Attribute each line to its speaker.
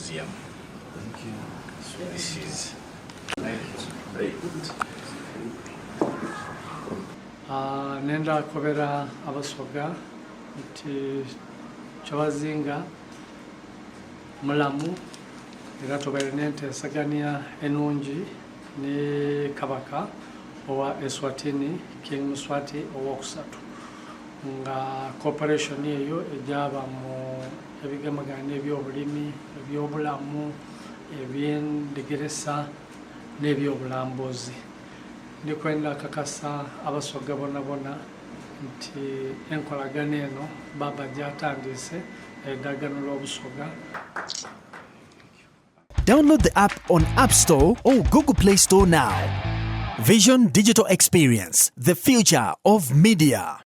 Speaker 1: museum.
Speaker 2: Thank you.
Speaker 1: So this is
Speaker 3: nenda kobera abasoga nti Kyabazinga mulamu era tubaire n'enteesaganya ennungi ne Kabaka owa Eswatini Mswati owokusatu nga cooperation eyo ejaba mu ebigemagana ebyobulimi, ebyobulamu, ebyendegeresa n'ebyobulambuzi. Ndikwenda kakasa abasoga bonna nti enkolagana eno baba gyatandise eddagano l'obusoga.
Speaker 4: Download the app on App Store or Google Play Store now. Vision Digital Experience, the future of media.